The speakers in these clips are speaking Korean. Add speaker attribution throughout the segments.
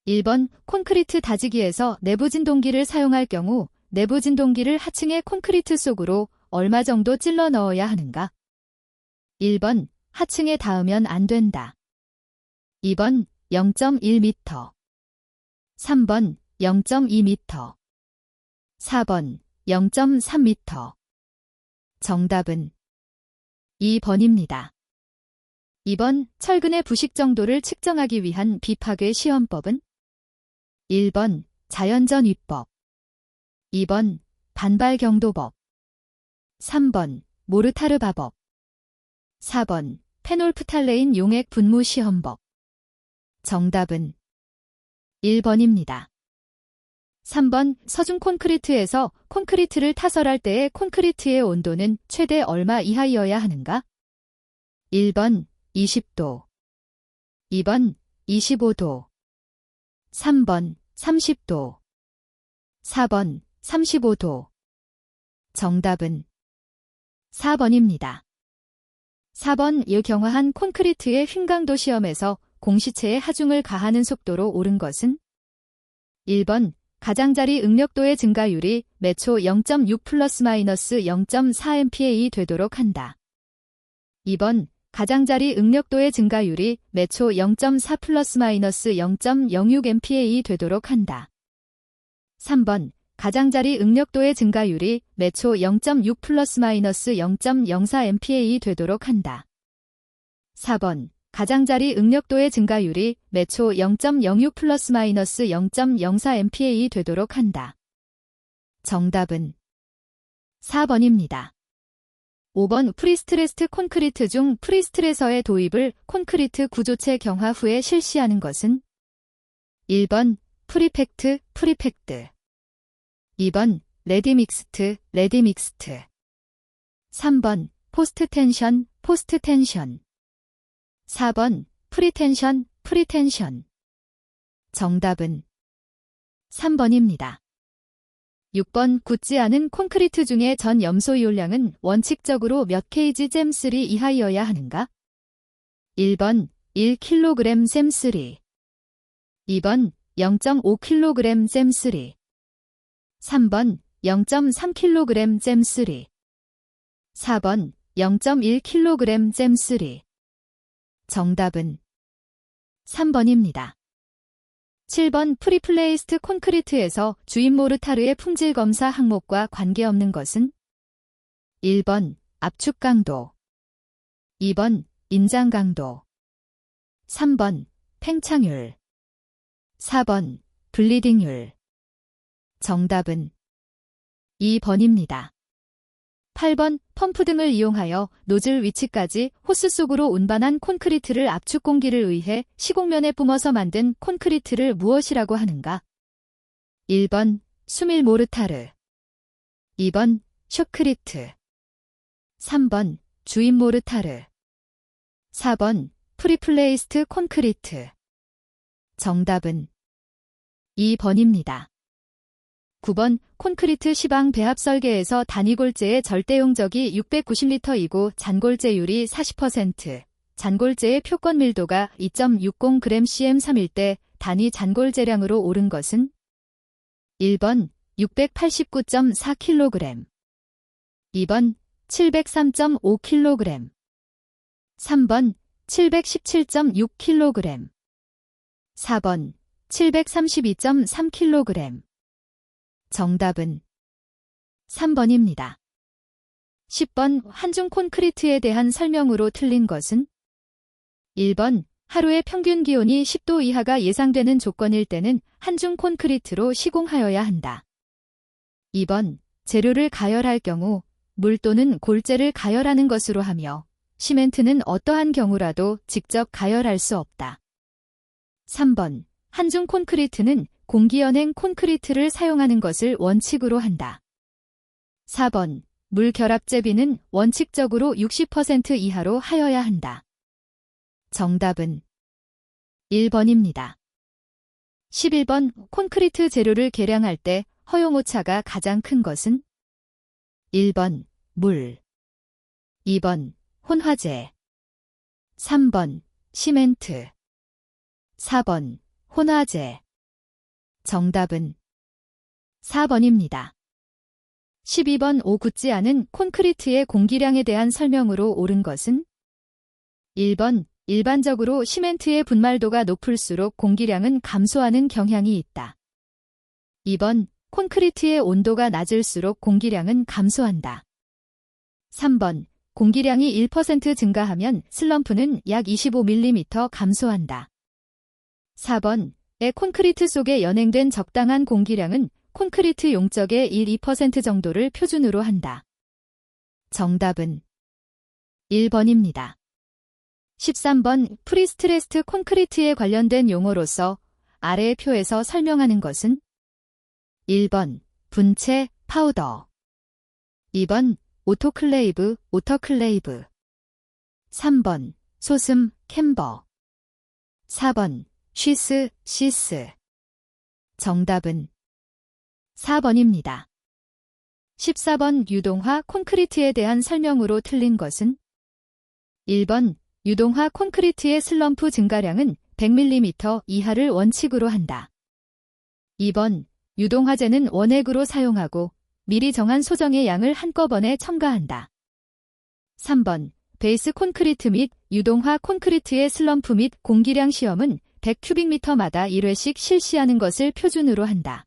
Speaker 1: 1번 콘크리트 다지기에서 내부 진동기를 사용할 경우 내부 진동기를 하층의 콘크리트 속으로 얼마 정도 찔러 넣어야 하는가? 1번 하층에 닿으면 안 된다. 2번 0.1m 3번 0.2m 4번 0.3m 정답은 2번입니다. 2번 철근의 부식 정도를 측정하기 위한 비파괴 시험법은 1번 자연전위법 2번 반발경도법 3번 모르타르바법 4번 페놀프탈레인 용액 분무 시험법 정답은 1번입니다. 3번 서중 콘크리트에서 콘크리트를 타설할 때의 콘크리트의 온도는 최대 얼마 이하여야 하는가? 1번 20도 2번 25도 3번 30도 4번 35도 정답은 4번입니다. 4번 유경화한 콘크리트의 휭강도 시험에서 공시체의 하중을 가하는 속도로 오른 것은 1번 가장자리 응력도의 증가율이 매초 0.6 플러스-마이너스 0.4 되도록 한다. 2번 가장자리 응력도의 증가율이 매초 0.4 플러스-마이너스 0.06 되도록 한다. 3번 가장자리 응력도의 증가율이 매초 0.6 플러스-마이너스 0.04 되도록 한다. 4번 가장자리 응력도의 증가율이 매초 0.06 플러스-마이너스 0.04 되도록 한다. 정답은 4번입니다. 5번 프리스트레스트 콘크리트 중 프리스트레서의 도입을 콘크리트 구조체 경화 후에 실시하는 것은 1번 프리팩트, 2번 레디믹스트, 3번 포스트 텐션 4번 프리텐션, 정답은 3번입니다. 6번 굳지 않은 콘크리트 중에 전 염소 이올량은 원칙적으로 몇 kg 잼3 이하여야 하는가? 1번 1kg 잼3 2번 0.5kg 잼3 3번 0.3kg 잼3 4번 0.1kg 잼3 정답은 3번입니다. 7번 프리플레이스트 콘크리트에서 주입 모르타르의 품질 검사 항목과 관계없는 것은 1번 압축 강도 2번 인장 강도 3번 팽창율 4번 블리딩율 정답은 2번입니다. 8번 펌프 등을 이용하여 노즐 위치까지 호스 속으로 운반한 콘크리트를 압축 공기를 의해 시공면에 뿜어서 만든 콘크리트를 무엇이라고 하는가? 1번 수밀 모르타르 2번 쇼크리트 3번 주입 모르타르 4번 프리플레이스트 콘크리트 정답은 2번입니다. 9번 콘크리트 시방 배합 설계에서 단위골재의 절대용적이 690L이고 잔골재율이 40%, 잔골재의 표권 밀도가 2.60g/cm3일 때 단위 잔골재량으로 옳은 것은 1번 689.4kg 2번 703.5kg 3번 717.6kg 4번 732.3kg 정답은 3번입니다. 10번 한중 콘크리트에 대한 설명으로 틀린 것은 1번 하루의 평균 기온이 10도 이하가 예상되는 조건일 때는 한중 콘크리트로 시공하여야 한다. 2번 재료를 가열할 경우 물 또는 골재를 가열하는 것으로 하며 시멘트는 어떠한 경우라도 직접 가열할 수 없다. 3번 한중 콘크리트는 공기연행 콘크리트를 사용하는 것을 원칙으로 한다. 4번 물 결합제비는 원칙적으로 60% 이하로 하여야 한다. 정답은 1번입니다. 11번 콘크리트 재료를 계량할 때 허용오차가 가장 큰 것은 1번 물 2번 혼화제 3번 시멘트 4번 혼화제 정답은 4번입니다. 12번 오붙지 않은 콘크리트의 공기량에 대한 설명으로 옳은 것은 1번 일반적으로 시멘트의 분말도가 높을수록 공기량은 감소하는 경향이 있다. 2번 콘크리트의 온도가 낮을수록 공기량은 감소한다. 3번 공기량이 1% 증가하면 슬럼프는 약 25mm 감소한다. 4번의 콘크리트 속에 연행된 적당한 공기량은 콘크리트 용적의 1-2% 정도를 표준으로 한다. 정답은 1번입니다. 13번 프리스트레스트 콘크리트에 관련된 용어로서 아래의 표에서 설명하는 것은 1번 분체, 파우더 2번 오토클레이브, 오터클레이브 3번 소슴, 캠버 4번 쉬스, 시스 정답은 4번입니다. 14번 유동화 콘크리트에 대한 설명으로 틀린 것은 1번 유동화 콘크리트의 슬럼프 증가량은 100mm 이하를 원칙으로 한다. 2번 유동화재는 원액으로 사용하고 미리 정한 소정의 양을 한꺼번에 첨가한다. 3번 베이스 콘크리트 및 유동화 콘크리트의 슬럼프 및 공기량 시험은 100큐빅미터마다 1회씩 실시하는 것을 표준으로 한다.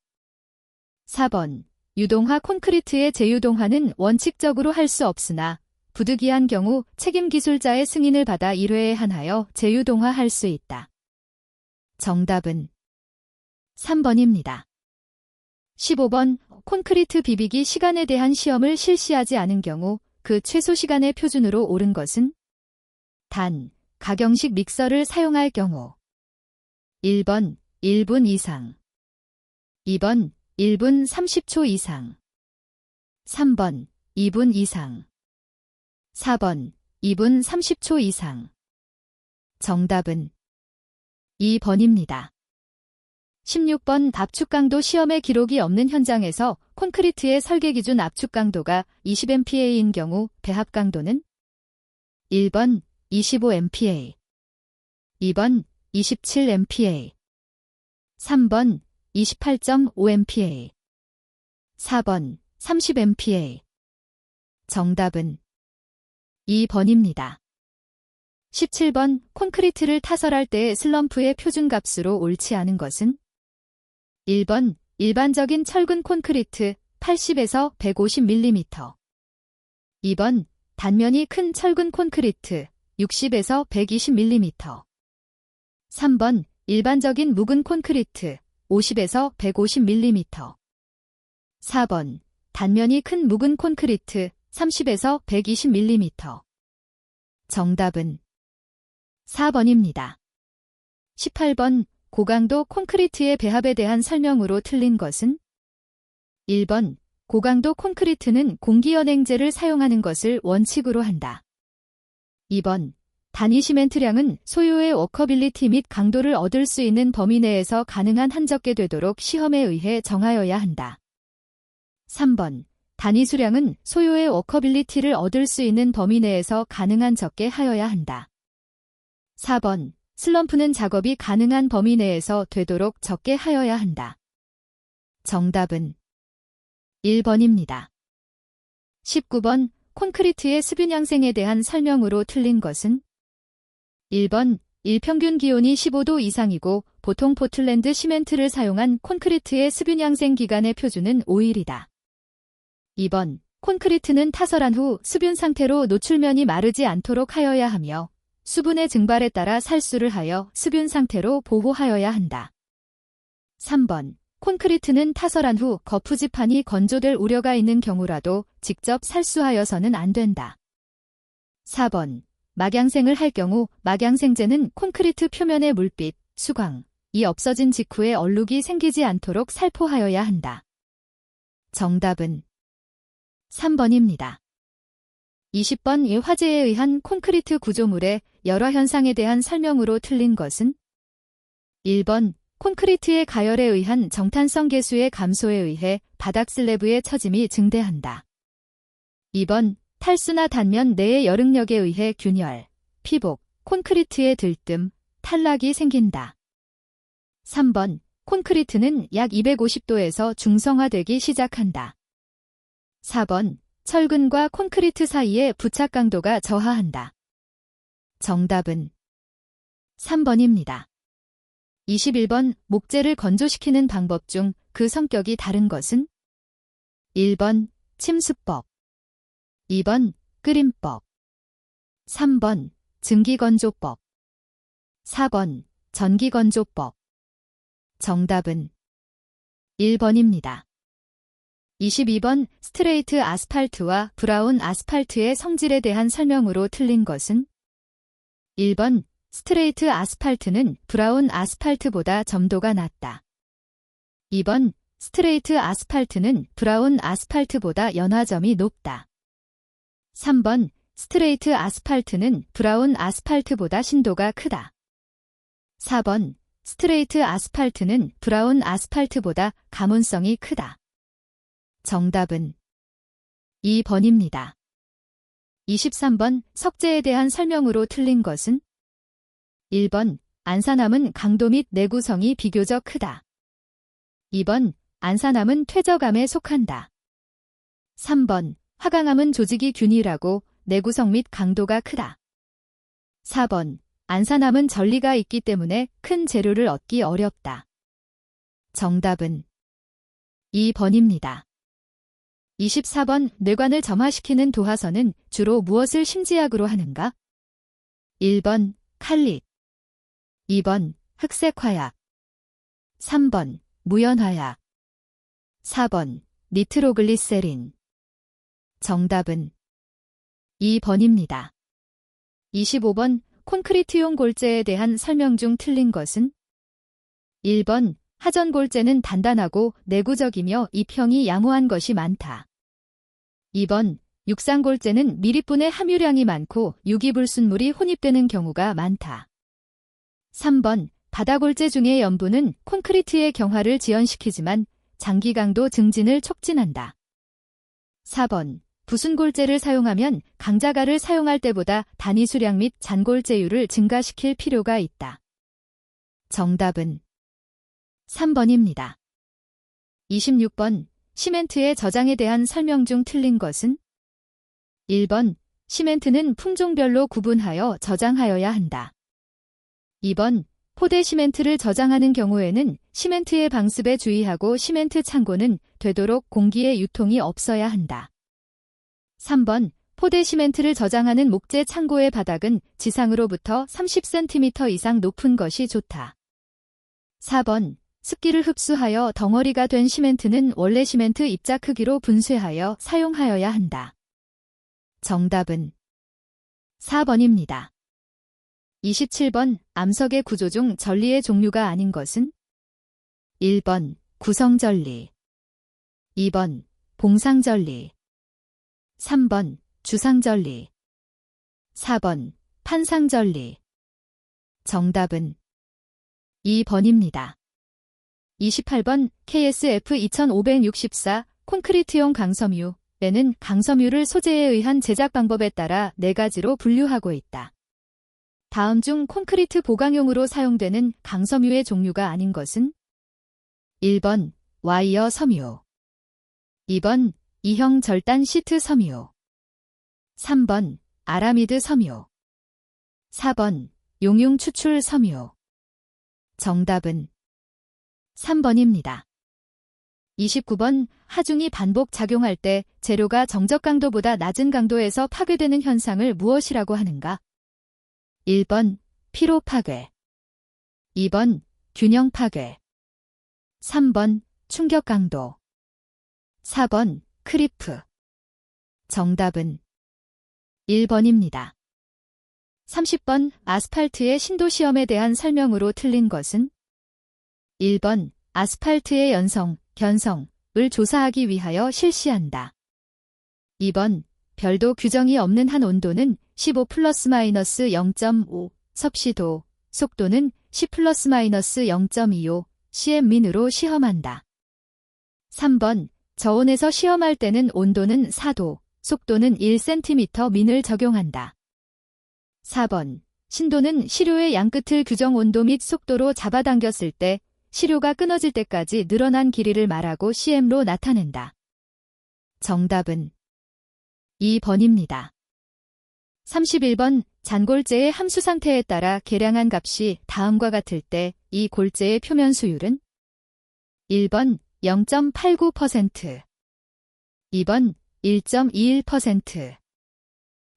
Speaker 1: 4번 유동화 콘크리트의 재유동화는 원칙적으로 할 수 없으나 부득이한 경우 책임기술자의 승인을 받아 1회에 한하여 재유동화할 수 있다. 정답은 3번입니다. 15번 콘크리트 비비기 시간에 대한 시험을 실시하지 않은 경우 그 최소 시간의 표준으로 옳은 것은 단, 가경식 믹서를 사용할 경우 1번 1분 이상 2번 1분 30초 이상 3번 2분 이상 4번 2분 30초 이상 정답은 2번입니다. 16번 압축 강도 시험의 기록이 없는 현장에서 콘크리트의 설계 기준 압축 강도가 20MPa인 경우 배합 강도는 1번 25MPa 2번 27MPa 3번 28.5MPa 4번 30MPa 정답은 2번입니다. 17번 콘크리트를 타설할 때의 슬럼프의 표준값으로 옳지 않은 것은 1번 일반적인 철근 콘크리트 80에서 150mm 2번 단면이 큰 철근 콘크리트 60에서 120mm 3번 일반적인 묵은 콘크리트 50에서 150mm 4번 단면이 큰 묵은 콘크리트 30에서 120mm 정답은 4번입니다. 18번 고강도 콘크리트의 배합에 대한 설명으로 틀린 것은 1번 고강도 콘크리트는 공기연행제를 사용하는 것을 원칙으로 한다. 2번 단위 시멘트량은 소요의 워커빌리티 및 강도를 얻을 수 있는 범위 내에서 가능한 한 적게 되도록 시험에 의해 정하여야 한다. 3번 단위 수량은 소요의 워커빌리티를 얻을 수 있는 범위 내에서 가능한 적게 하여야 한다. 4번 슬럼프는 작업이 가능한 범위 내에서 되도록 적게 하여야 한다. 정답은 1번입니다. 19번 콘크리트의 수분 양생에 대한 설명으로 틀린 것은 1번 일평균 기온이 15도 이상이고 보통 포틀랜드 시멘트를 사용한 콘크리트의 수분 양생 기간의 표준은 5일이다. 2번 콘크리트는 타설한 후 수분 상태로 노출면이 마르지 않도록 하여야 하며 수분의 증발에 따라 살수를 하여 수분 상태로 보호하여야 한다. 3번 콘크리트는 타설한 후 거푸집판이 건조될 우려가 있는 경우라도 직접 살수하여서는 안 된다. 4번 막양생을 할 경우 막양생제는 콘크리트 표면의 물빛, 수광이 없어진 직후에 얼룩이 생기지 않도록 살포하여야 한다. 정답은 3번입니다. 20번 화재에 의한 콘크리트 구조물의 여러 현상에 대한 설명으로 틀린 것은 1번 콘크리트의 가열에 의한 정탄성 계수의 감소에 의해 바닥 슬래브의 처짐이 증대한다. 2번 탈수나 단면 내의 열응력에 의해 균열, 피복, 콘크리트의 들뜸, 탈락이 생긴다. 3번 콘크리트는 약 250도에서 중성화되기 시작한다. 4번, 철근과 콘크리트 사이의 부착 강도가 저하한다. 정답은 3번입니다. 21번, 목재를 건조시키는 방법 중 그 성격이 다른 것은? 1번, 침수법. 2번, 끓임법. 3번, 증기건조법. 4번, 전기건조법. 정답은 1번입니다. 22번, 스트레이트 아스팔트와 브라운 아스팔트의 성질에 대한 설명으로 틀린 것은? 1번, 스트레이트 아스팔트는 브라운 아스팔트보다 점도가 낮다. 2번, 스트레이트 아스팔트는 브라운 아스팔트보다 연화점이 높다. 3번, 스트레이트 아스팔트는 브라운 아스팔트보다 신도가 크다. 4번, 스트레이트 아스팔트는 브라운 아스팔트보다 가문성이 크다. 정답은 2번입니다. 23번, 석재에 대한 설명으로 틀린 것은? 1번, 안산암은 강도 및 내구성이 비교적 크다. 2번, 안산암은 퇴적암에 속한다. 3번, 화강암은 조직이 균일하고 내구성 및 강도가 크다. 4번, 안산암은 전리가 있기 때문에 큰 재료를 얻기 어렵다. 정답은 2번입니다. 24번, 뇌관을 점화시키는 도화선은 주로 무엇을 심지약으로 하는가? 1번, 칼lit. 2번, 흑색화약. 3번, 무연화약. 4번, 니트로글리세린. 정답은 2번입니다. 25번, 콘크리트용 골재에 대한 설명 중 틀린 것은? 1번, 하전골재는 단단하고 내구적이며 입형이 양호한 것이 많다. 2번, 육상골재는 미립분의 함유량이 많고 유기불순물이 혼입되는 경우가 많다. 3번, 바다골재 중의 염분은 콘크리트의 경화를 지연시키지만 장기 강도 증진을 촉진한다. 4번, 부순골재를 사용하면 강자갈을 사용할 때보다 단위 수량 및 잔골재율을 증가시킬 필요가 있다. 정답은 3번입니다. 26번, 시멘트의 저장에 대한 설명 중 틀린 것은? 1번, 시멘트는 품종별로 구분하여 저장하여야 한다. 2번, 포대 시멘트를 저장하는 경우에는 시멘트의 방습에 주의하고 시멘트 창고는 되도록 공기의 유통이 없어야 한다. 3번, 포대 시멘트를 저장하는 목재 창고의 바닥은 지상으로부터 30cm 이상 높은 것이 좋다. 4번, 습기를 흡수하여 덩어리가 된 시멘트는 원래 시멘트 입자 크기로 분쇄하여 사용하여야 한다. 정답은 4번입니다. 27번, 암석의 구조 중 전리의 종류가 아닌 것은? 1번, 구성전리. 2번, 봉상전리. 3번, 주상전리. 4번, 판상전리. 정답은 2번입니다. 28번, KSF 2564 콘크리트용 강섬유에는 강섬유를 소재에 의한 제작 방법에 따라 4가지로 분류하고 있다. 다음 중 콘크리트 보강용으로 사용되는 강섬유의 종류가 아닌 것은? 1번, 와이어 섬유. 2번, 이형 절단 시트 섬유. 3번, 아라미드 섬유. 4번, 용융 추출 섬유. 정답은 3번입니다. 29번, 하중이 반복 작용할 때 재료가 정적 강도보다 낮은 강도에서 파괴되는 현상을 무엇이라고 하는가? 1번, 피로 파괴. 2번, 균형 파괴. 3번, 충격 강도. 4번, 크리프. 정답은 1번입니다. 30번, 아스팔트의 신도 시험에 대한 설명으로 틀린 것은? 1번, 아스팔트의 연성, 견성을 조사하기 위하여 실시한다. 2번, 별도 규정이 없는 한 온도는 15 플러스-마이너스 0.5 섭씨도, 속도는 10 플러스-마이너스 0.25 cm/min으로 시험한다. 3번, 저온에서 시험할 때는 온도는 4도, 속도는 1cm/min을 적용한다. 4번, 신도는 시료의 양끝을 규정 온도 및 속도로 잡아당겼을 때 시료가 끊어질 때까지 늘어난 길이를 말하고 CM로 나타낸다. 정답은 2번입니다. 31번 잔골재의 함수 상태에 따라 계량한 값이 다음과 같을 때 이 골재의 표면 수율은 1번 0.89%, 2번 1.21%,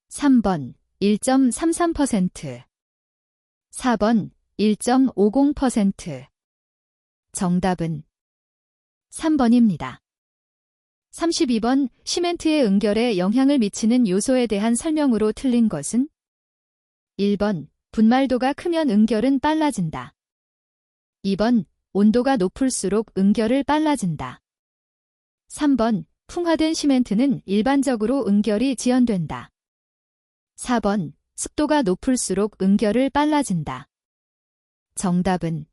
Speaker 1: 3번 1.33%, 4번 1.50%. 정답은 3번입니다. 32번 시멘트의 응결에 영향을 미치는 요소에 대한 설명으로 틀린 것은 1번 분말도가 크면 응결은 빨라진다. 2번 온도가 높을수록 응결을 빨라진다. 3번 풍화된 시멘트는 일반적으로 응결이 지연된다. 4번 습도가 높을수록 응결을 빨라진다. 정답은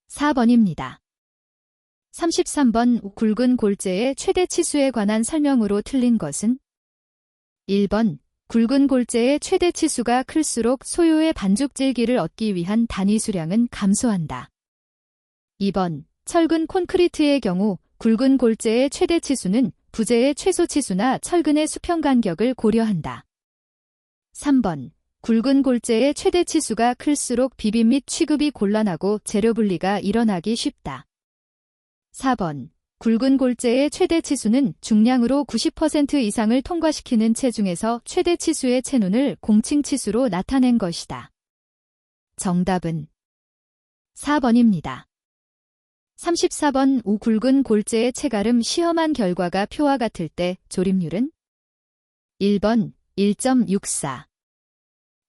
Speaker 1: 4번입니다. 33번 굵은 골재의 최대 치수에 관한 설명으로 틀린 것은 1번 굵은 골재의 최대 치수가 클수록 소요의 반죽 질기를 얻기 위한 단위 수량은 감소한다. 2번 철근 콘크리트의 경우 굵은 골재의 최대 치수는 부재의 최소 치수나 철근의 수평 간격을 고려한다. 3번 굵은 골재의 최대 치수가 클수록 비빔 및 취급이 곤란하고 재료 분리가 일어나기 쉽다. 4번 굵은 골재의 최대 치수는 중량으로 90% 이상을 통과시키는 채 중에서 최대 치수의 채눈을 공칭 치수로 나타낸 것이다. 정답은 4번입니다. 34번 굵은 골재의 체가름 시험한 결과가 표와 같을 때 조립률은 1번 1.64,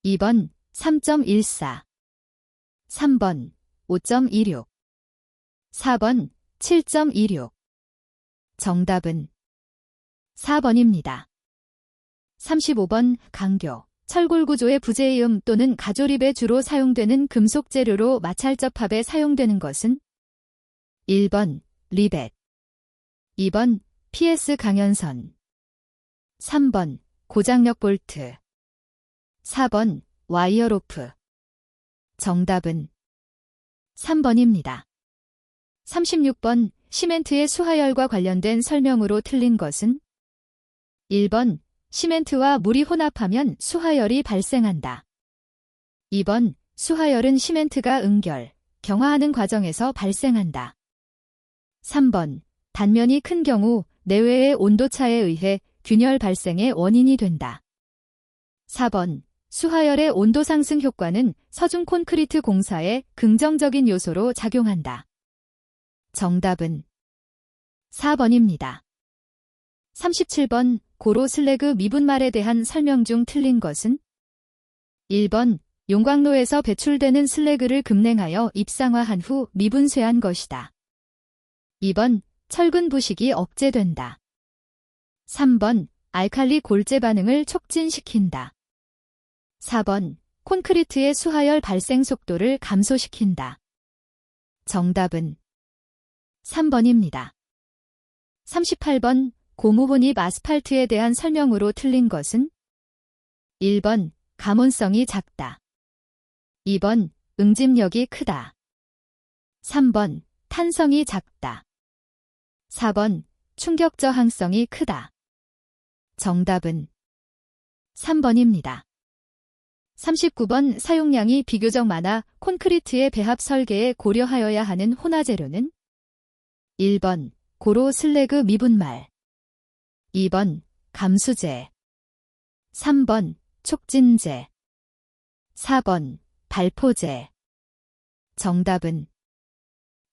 Speaker 1: 2번 3.14, 3번 5.26, 4번 7.26. 정답은 4번입니다. 35번 강교, 철골 구조의 부재이음 또는 가조립에 주로 사용되는 금속 재료로 마찰접합에 사용되는 것은 1번 리벳, 2번 PS 강연선, 3번 고장력 볼트, 4번 와이어 로프. 정답은 3번입니다. 36번 시멘트의 수하열과 관련된 설명으로 틀린 것은 1번 시멘트와 물이 혼합하면 수하열이 발생한다. 2번 수하열은 시멘트가 응결, 경화하는 과정에서 발생한다. 3번 단면이 큰 경우 내외의 온도차에 의해 균열 발생의 원인이 된다. 4번 수하열의 온도 상승 효과는 서중 콘크리트 공사에 긍정적인 요소로 작용한다. 정답은 4번입니다. 37번 고로 슬래그 미분말에 대한 설명 중 틀린 것은 1번 용광로에서 배출되는 슬래그를 급냉하여 입상화한 후 미분쇄한 것이다. 2번 철근 부식이 억제된다. 3번 알칼리 골재 반응을 촉진시킨다. 4번 콘크리트의 수하열 발생 속도를 감소시킨다. 정답은 3번입니다. 38번 고무분입 아스팔트에 대한 설명으로 틀린 것은 1번 감온성이 작다. 2번 응집력이 크다. 3번 탄성이 작다. 4번 충격 저항성이 크다. 정답은 3번입니다. 39번 사용량이 비교적 많아 콘크리트의 배합 설계에 고려하여야 하는 혼화 재료는 1번 고로 슬래그 미분말, 2번 감수제, 3번 촉진제, 4번 발포제. 정답은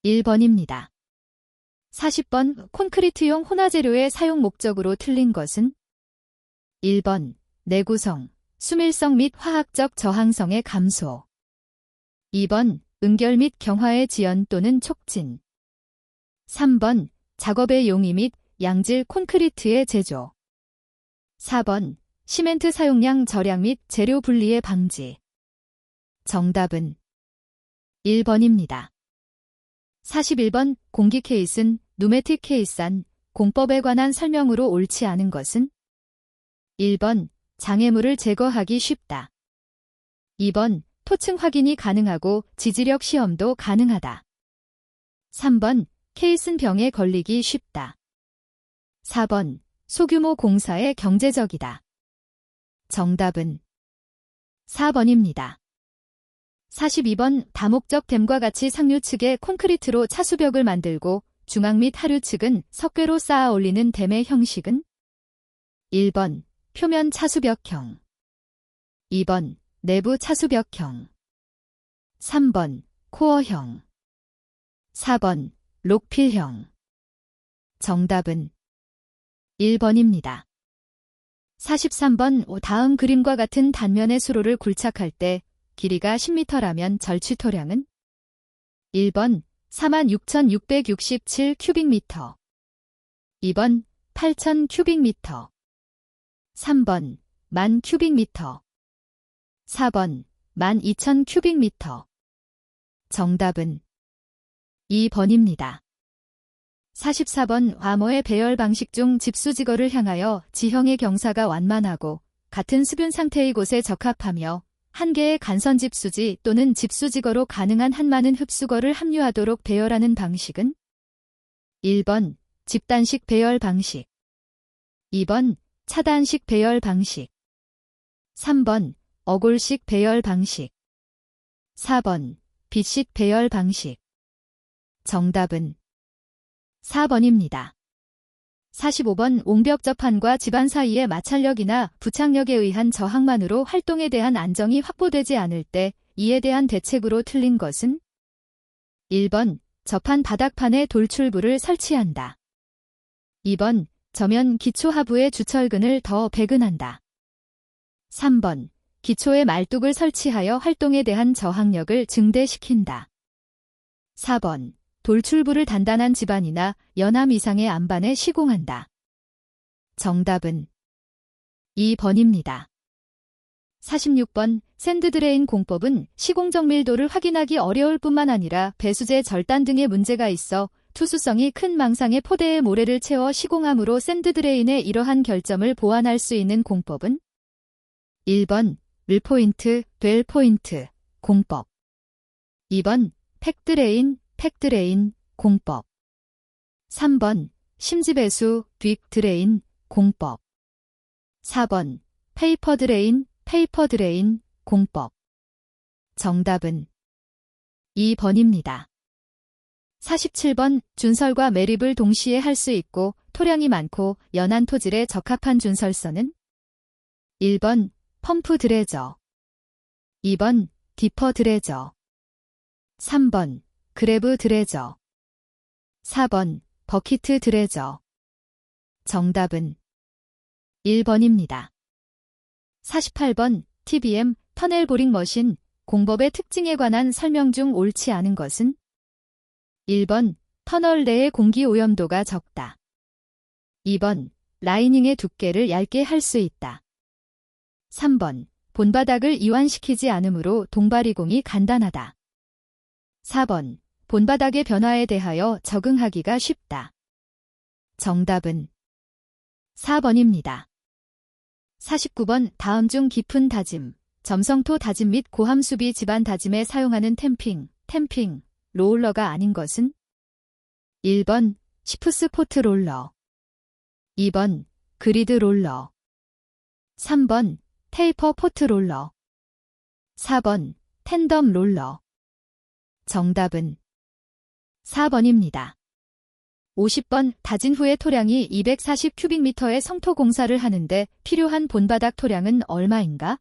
Speaker 1: 1번입니다. 40번 콘크리트용 혼화 재료의 사용 목적으로 틀린 것은 1번 내구성, 수밀성 및 화학적 저항성의 감소, 2번 응결 및 경화의 지연 또는 촉진, 3번 작업의 용이 및 양질 콘크리트의 제조, 4번 시멘트 사용량 절약 및 재료 분리의 방지. 정답은 1번입니다. 41번 공기 케이스는 누메틱 케이스안 공법에 관한 설명으로 옳지 않은 것은 1번 장애물을 제거하기 쉽다. 2번 토층 확인이 가능하고 지지력 시험도 가능하다. 3번, 케이슨 병에 걸리기 쉽다. 4번, 소규모 공사에 경제적이다. 정답은 4번입니다. 42번, 다목적 댐과 같이 상류 측에 콘크리트로 차수벽을 만들고 중앙 및 하류 측은 석괴로 쌓아 올리는 댐의 형식은? 1번, 표면 차수벽형. 2번, 내부 차수벽형. 3번, 코어형. 4번, 록필형. 정답은 1번입니다. 43번, 다음 그림과 같은 단면의 수로를 굴착할 때 길이가 10m라면 절취토량은? 1번, 46,667 큐빅미터. 2번, 8,000 큐빅미터. 3번, 10,000 큐빅미터. 4번, 12,000 큐빅미터. 정답은 2번입니다. 44번, 화모의 배열 방식 중 집수지거를 향하여 지형의 경사가 완만하고 같은 수분 상태의 곳에 적합하며 한 개의 간선 집수지 또는 집수지거로 가능한 한 많은 흡수거를 함유하도록 배열하는 방식은? 1번, 집단식 배열 방식. 2번, 차단식 배열 방식. 3번, 어골식 배열 방식. 4번, 빗식 배열 방식. 정답은 4번입니다. 45번, 옹벽 접한과 집안 사이의 마찰력이나 부착력에 의한 저항만으로 활동에 대한 안정이 확보되지 않을 때 이에 대한 대책으로 틀린 것은? 1번, 접한 바닥판에 돌출부를 설치한다. 2번, 저면 기초 하부에 주철근을 더 배근한다. 3번, 기초에 말뚝을 설치하여 활동에 대한 저항력을 증대시킨다. 4번, 돌출부를 단단한 지반이나 연암 이상의 안반에 시공한다. 정답은 2번입니다. 46번, 샌드드레인 공법은 시공 정밀도를 확인하기 어려울 뿐만 아니라 배수재 절단 등의 문제가 있어 투수성이 큰 망상의 포대에 모래를 채워 시공함으로 샌드드레인의 이러한 결점을 보완할 수 있는 공법은? 1번, 밀포인트, 델포인트, 공법. 2번, 팩드레인, 공법. 3번, 심지배수, 뒷드레인, 공법. 4번, 페이퍼드레인, 공법. 정답은 2번입니다. 47번, 준설과 매립을 동시에 할 수 있고 토량이 많고 연한 토질에 적합한 준설선은? 1번, 펌프 드레저. 2번, 디퍼 드레저. 3번, 그래브 드레저. 4번, 버키트 드레저. 정답은 1번입니다. 48번, TBM, 터넬 보링 머신, 공법의 특징에 관한 설명 중 옳지 않은 것은? 1번, 터널 내의 공기 오염도가 적다. 2번, 라이닝의 두께를 얇게 할 수 있다. 3번, 본바닥을 이완시키지 않으므로 동바리공이 간단하다. 4번, 본바닥의 변화에 대하여 적응하기가 쉽다. 정답은 4번입니다. 49번, 다음 중 깊은 다짐, 점성토 다짐 및 고함수비 집안 다짐에 사용하는 탬핑, 롤러가 아닌 것은? 1번, 시프스 포트 롤러. 2번, 그리드 롤러. 3번, 테이퍼 포트 롤러. 4번, 텐덤 롤러. 정답은 4번입니다. 50번, 다진 후에 토량이 240 큐빅미터의 성토 공사를 하는데 필요한 본바닥 토량은 얼마인가?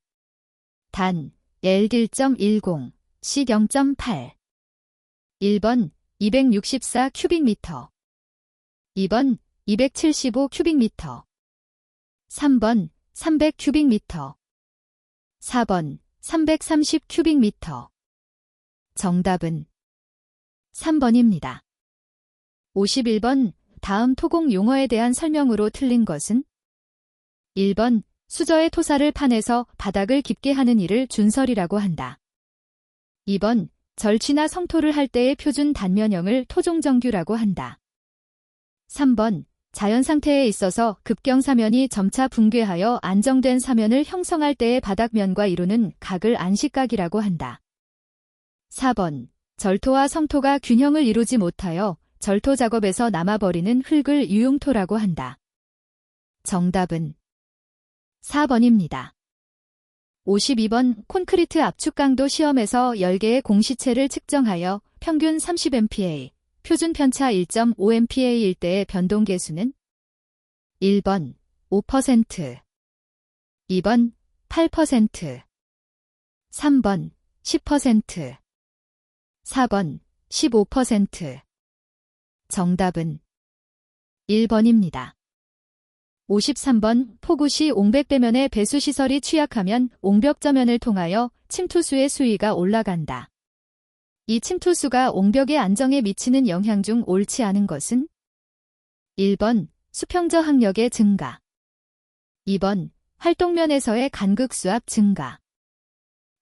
Speaker 1: 단, L 1.10, C 0.8. 1번, 264 큐빅미터. 2번, 275 큐빅미터. 3번, 300 큐빅미터. 4번, 330 큐빅미터. 정답은 3번입니다. 51번, 다음 토공 용어에 대한 설명으로 틀린 것은? 1번, 수저의 토사를 파내서 바닥을 깊게 하는 일을 준설이라고 한다. 2번, 절취나 성토를 할 때의 표준 단면형을 토종정규라고 한다. 3번, 자연 상태에 있어서 급경사면이 점차 붕괴하여 안정된 사면을 형성할 때의 바닥면과 이루는 각을 안식각이라고 한다. 4번, 절토와 성토가 균형을 이루지 못하여 절토 작업에서 남아버리는 흙을 유용토라고 한다. 정답은 4번입니다. 52번 콘크리트 압축 강도 시험에서 10개의 공시체를 측정하여 평균 30MPa, 표준 편차 1.5MPa일 때의 변동 계수는 1번 5%, 2번 8%, 3번 10%, 4번 15%. 정답은 1번입니다. 53번 폭우시 옹백배면의 배수시설이 취약하면 옹벽저면을 통하여 침투수의 수위가 올라간다. 이 침투수가 옹벽의 안정에 미치는 영향 중 옳지 않은 것은 1번 수평저 항력의 증가, 2번 활동면에서의 간극수압 증가,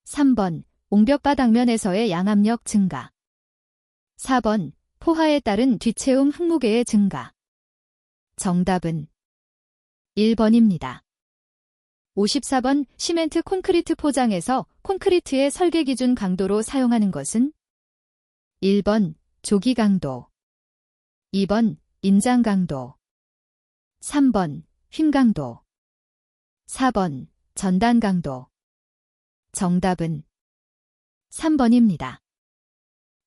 Speaker 1: 3번 옹벽바닥면에서의 양압력 증가, 4번 포화에 따른 뒤채움 흙무게의 증가. 정답은 1번입니다. 54번 시멘트 콘크리트 포장에서 콘크리트의 설계 기준 강도로 사용하는 것은 1번 조기 강도, 2번 인장 강도, 3번 휨 강도, 4번 전단 강도. 정답은 3번입니다.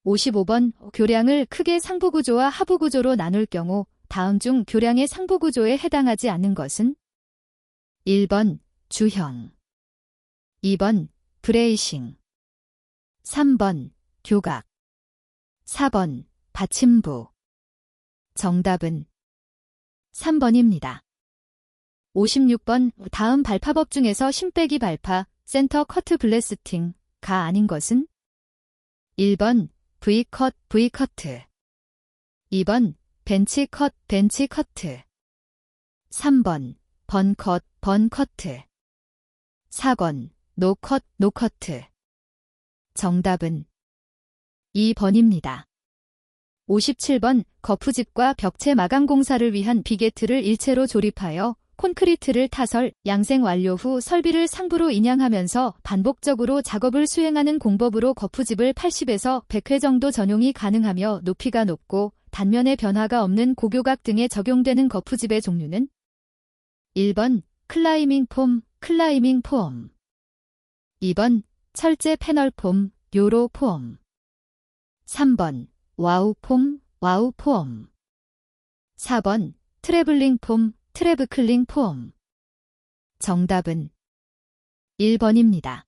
Speaker 1: 55번 교량을 크게 상부구조와 하부구조로 나눌 경우 다음 중 교량의 상부구조에 해당하지 않는 것은 1번 주형, 2번 브레이싱, 3번 교각, 4번 받침부. 정답은 3번입니다. 56번 다음 발파법 중에서 심빼기 발파, 센터 커트 블래스팅가 아닌 것은 1번 V컷, V커트, 2번 벤치컷, 벤치커트, 3번 번컷, 번커트, 4번 노컷, 노커트. 정답은 2번입니다. 57번 거푸집과 벽체 마감 공사를 위한 비게트를 일체로 조립하여 콘크리트를 타설, 양생 완료 후 설비를 상부로 인양하면서 반복적으로 작업을 수행하는 공법으로 거푸집을 80에서 100회 정도 전용이 가능하며 높이가 높고 단면의 변화가 없는 고교각 등에 적용되는 거푸집의 종류는 1번 클라이밍 폼, 클라이밍 폼, 2번 철제 패널 폼, 요로 폼, 3번 와우 폼, 와우 폼, 4번 트래블링 폼, 트래브클링 폼. 정답은 1번입니다.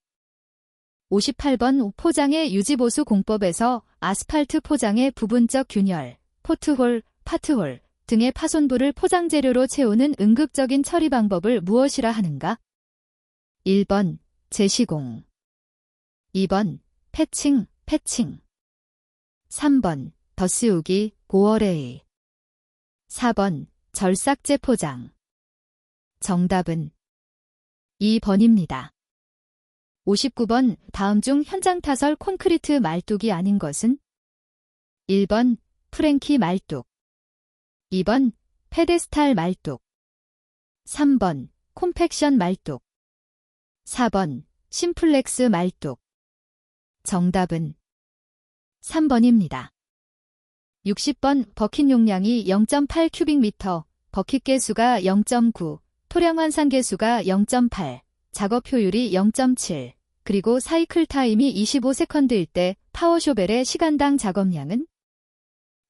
Speaker 1: 58번 포장의 유지보수 공법에서 아스팔트 포장의 부분적 균열, 포트홀, 파트홀 등의 파손부를 포장재료로 채우는 응급적인 처리 방법을 무엇이라 하는가? 1번 제시공, 2번 패칭, 패칭, 3번 덧씌우기, 고어레이, 4번 절삭제 포장. 정답은 2번입니다. 59번 다음 중 현장 타설 콘크리트 말뚝이 아닌 것은 1번 프랭키 말뚝, 2번 페데스탈 말뚝, 3번 콤팩션 말뚝, 4번 심플렉스 말뚝. 정답은 3번입니다. 60번 버킷 용량이 0.8 큐빅미터, 버킷 개수가 0.9, 토량 환산 개수가 0.8, 작업 효율이 0.7, 그리고 사이클 타임이 25세컨드일 때 파워쇼벨의 시간당 작업량은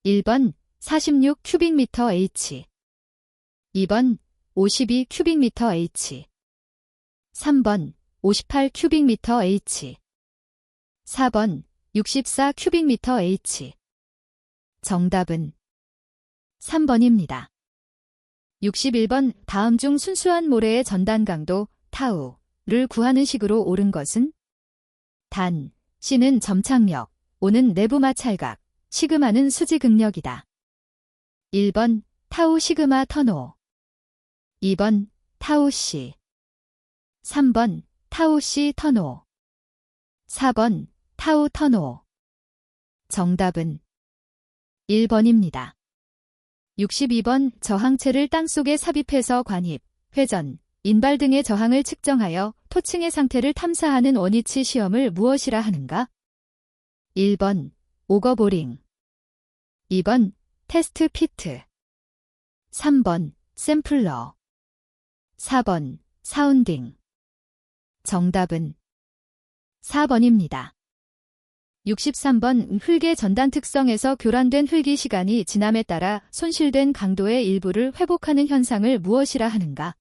Speaker 1: 1번 46 큐빅미터 H, 2번 52 큐빅미터 H, 3번 58 큐빅미터 H, 4번 64 큐빅미터 H. 정답은 3번입니다. 61번 다음 중 순수한 모래의 전단 강도 타우를 구하는 식으로 옳은 것은 단, C는 점착력, O는 내부 마찰각, 시그마는 수지 극력이다. 1번 타우 시그마 터노, 2번 타우 C, 3번 타우 C 터노, 4번 타우 터노. 정답은 1번입니다. 62번 저항체를 땅속에 삽입해서 관입, 회전, 인발 등의 저항을 측정하여 토층의 상태를 탐사하는 원위치 시험을 무엇이라 하는가? 1번 오거보링. 2번 테스트 피트. 3번 샘플러. 4번 사운딩. 정답은 4번입니다. 63번 흙의 전단 특성에서 교란된 흙이 시간이 지남에 따라 손실된 강도의 일부를 회복하는 현상을 무엇이라 하는가?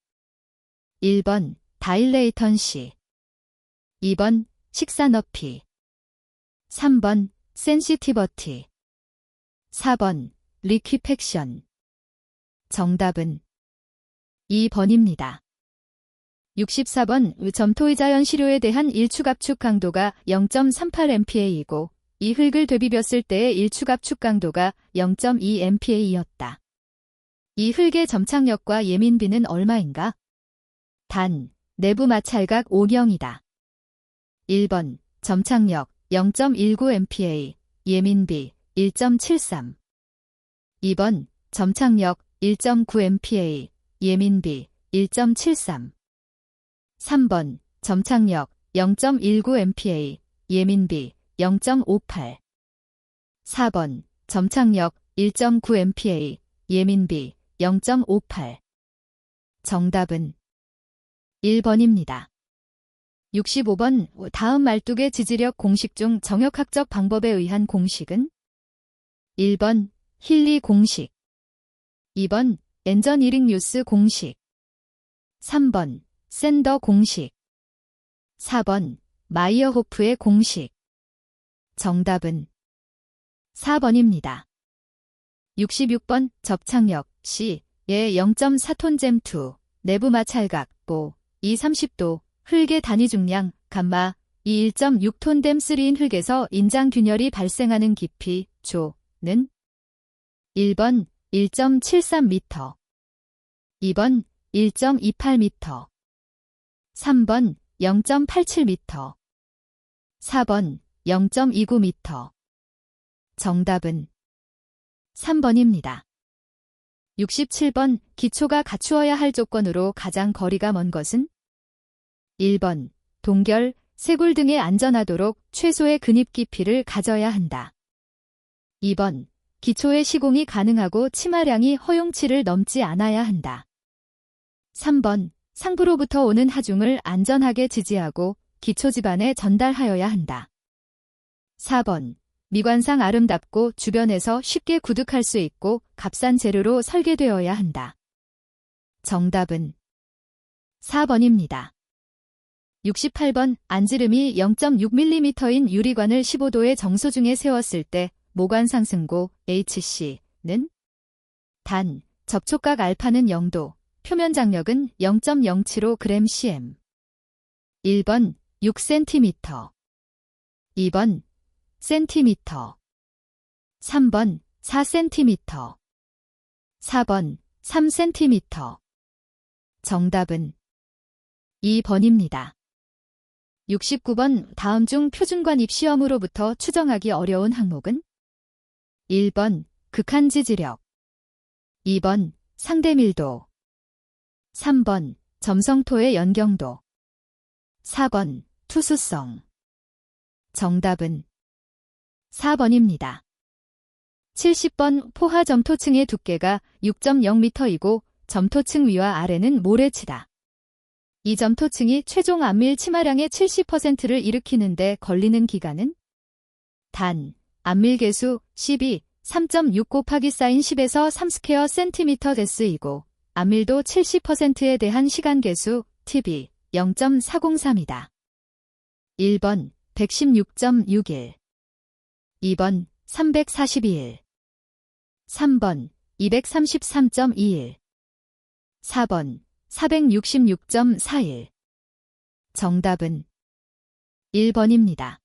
Speaker 1: 1번 다일레이턴시. 2번 식사 너피. 3번 센시티버티. 4번 리퀴팩션. 정답은 2번입니다. 64번 점토의자연 시료에 대한 일축압축 강도가 0.38MPa이고 이 흙을 되비볐을 때의 일축압축 강도가 0.2MPa이었다. 이 흙의 점착력과 예민비는 얼마인가? 단, 내부 마찰각 5경이다. 1번 점착력 0.19MPa, 예민비 1.73. 2번 점착력 1.9MPa, 예민비 1.73. 3번 점착력 0.19MPa, 예민비 0.58. 4번 점착력 1.9MPa, 예민비 0.58. 정답은 1번입니다. 65번 다음 말뚝의 지지력 공식 중 정역학적 방법에 의한 공식은? 1번 힐리 공식. 2번 엔저니링 뉴스 공식. 3번 샌더 공식. 4번 마이어호프의 공식. 정답은 4번입니다. 66번 접착력 C의 0.4톤 잼2, 내부 마찰각 보, 230도, 흙의 단위 중량 감마, 이 1.6톤 댐3인 흙에서 인장 균열이 발생하는 깊이 조는 1번 1.73m, 2번 1.28m, 3번 0.87m, 4번 0.29m. 정답은 3번입니다. 67번 기초가 갖추어야 할 조건으로 가장 거리가 먼 것은? 1번 동결, 쇄골 등에 안전하도록 최소의 근입 깊이를 가져야 한다. 2번 기초의 시공이 가능하고 치마량이 허용치를 넘지 않아야 한다. 3번 상부로부터 오는 하중을 안전하게 지지하고 기초 집안에 전달하여야 한다. 4번 미관상 아름답고 주변에서 쉽게 구득할 수 있고 값싼 재료로 설계되어야 한다. 정답은 4번입니다. 68번 안지름이 0.6mm인 유리관을 15도의 정소중에 세웠을 때 모관 상승고 HC는? 단, 접촉각 알파는 0도, 표면 장력은 0.075g/cm. 1번 6cm, 2번 센티미터, 3번 4cm, 4번 3cm. 정답은 2번입니다. 69번 다음 중 표준관 입시험으로부터 추정하기 어려운 항목은? 1번 극한 지지력, 2번 상대 밀도, 3번 점성토의 연경도, 4번 투수성. 정답은 4번입니다. 70번 포화 점토층의 두께가 6.0m이고 점토층 위와 아래는 모래치다. 이 점토층이 최종 안밀 치마량의 70%를 일으키는데 걸리는 기간은? 단, 안밀 개수 12, 3.6 곱하기 사인 10에서 3스퀘어 센티미터 데스이고 안밀도 70%에 대한 시간 개수 tb 0.403이다. 1번 116.61, 2번 342일, 3번 233.21, 4번 466.41. 정답은 1번입니다.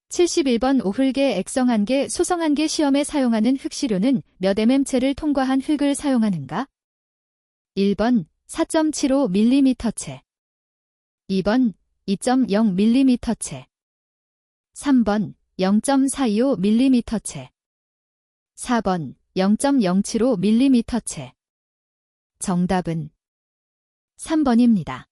Speaker 1: 71번 오흙의 액성 한계, 소성 한계 시험에 사용하는 흙시료는 몇 mm체를 통과한 흙을 사용하는가? 1번 4.75mm체, 2번 2.0mm체, 3번 0.425mm체, 4번 0.075mm체. 정답은 3번입니다.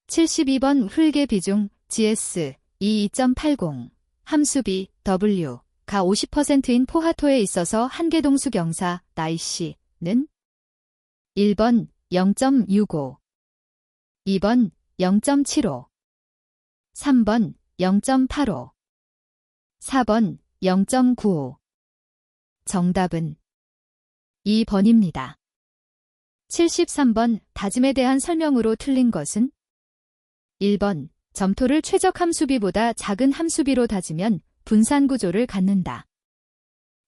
Speaker 1: 72번 흙의 비중 GS 2.80, 함수비 W 가 50%인 포화토에 있어서 한계동수 경사 나이씨는 1번 0.65, 2번 0.75, 3번 0.85, 4번 0.95. 정답은 2번입니다. 73번 다짐에 대한 설명으로 틀린 것은 1번 점토를 최적 함수비보다 작은 함수비로 다지면 분산 구조를 갖는다.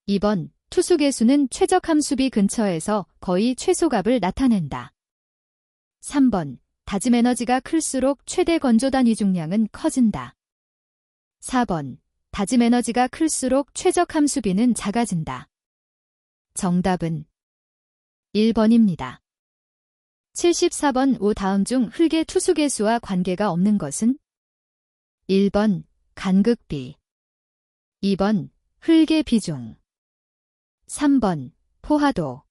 Speaker 1: 2번 투수 개수는 최적 함수비 근처에서 거의 최소값을 나타낸다. 3번 다짐 에너지가 클수록 최대 건조 단위 중량은 커진다. 4번 다짐 에너지가 클수록 최적 함수비는 작아진다. 정답은 1번입니다. 74번 5 다음 중 흙의 투수 개수와 관계가 없는 것은 1번 간극비, 2번 흙의 비중, 3번 포화도,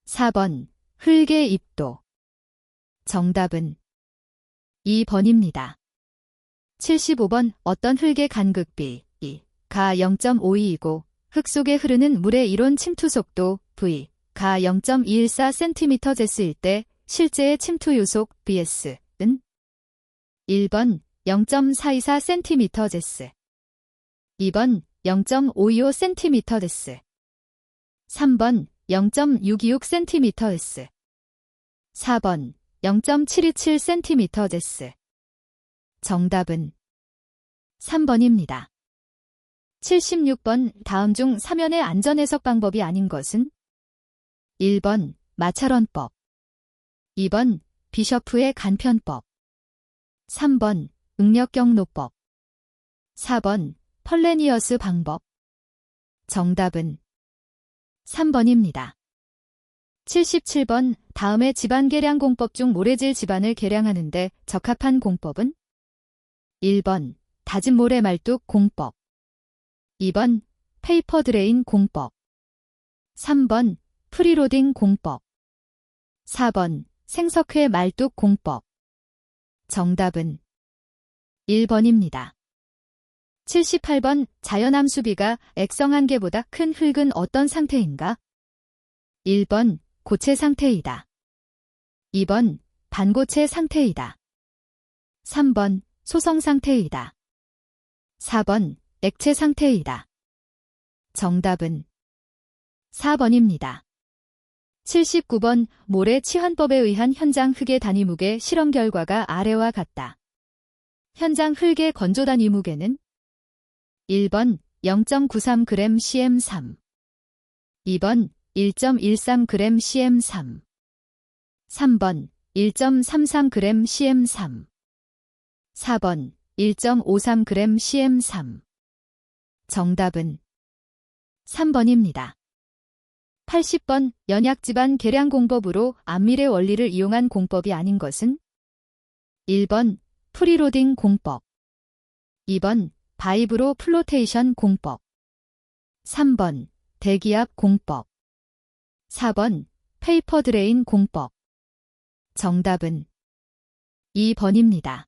Speaker 1: 4번 흙의 입도. 정답은 2번입니다. 75번 어떤 흙의 간극비 가 0.52이고 흙 속에 흐르는 물의 이론 침투 속도 V 가 0.214cm/s일 때 실제의 침투 요속 Bs는 1번 0.424cm/s, 2번 0.525cm/s, 3번 0.626cm/s, 4번 0.727cm/s. 정답은 3번입니다. 76번 다음 중 사면의 안전해석 방법이 아닌 것은 1번 마찰원법, 2번 비셔프의 간편법, 3번 응력경로법, 4번 펄레니어스 방법. 정답은 3번입니다. 77번 다음의 집안 계량 공법 중 모래질 집안을 계량하는 데 적합한 공법은 1번 다진 모래 말뚝 공법, 2번 페이퍼 드레인 공법, 3번 프리로딩 공법, 4번 생석회 말뚝 공법. 정답은 1번입니다. 78번 자연함수비가 액성 한계보다 큰 흙은 어떤 상태인가? 1번 고체 상태이다. 2번 반고체 상태이다. 3번 소성 상태이다. 4번 액체 상태이다. 정답은 4번입니다. 79번 모래 치환법에 의한 현장 흙의 단위 무게 실험 결과가 아래와 같다. 현장 흙의 건조 단위 무게는 1번 0.93g cm3, 2번 1.13g cm3, 3번 1.33g cm3, 4번 1.53g cm3. 정답은 3번입니다. 80번 연약집안 계량 공법으로 안밀의 원리를 이용한 공법이 아닌 것은 1번 프리로딩 공법, 2번 바이브로 플로테이션 공법, 3번 대기압 공법, 4번 페이퍼 드레인 공법. 정답은 2번입니다.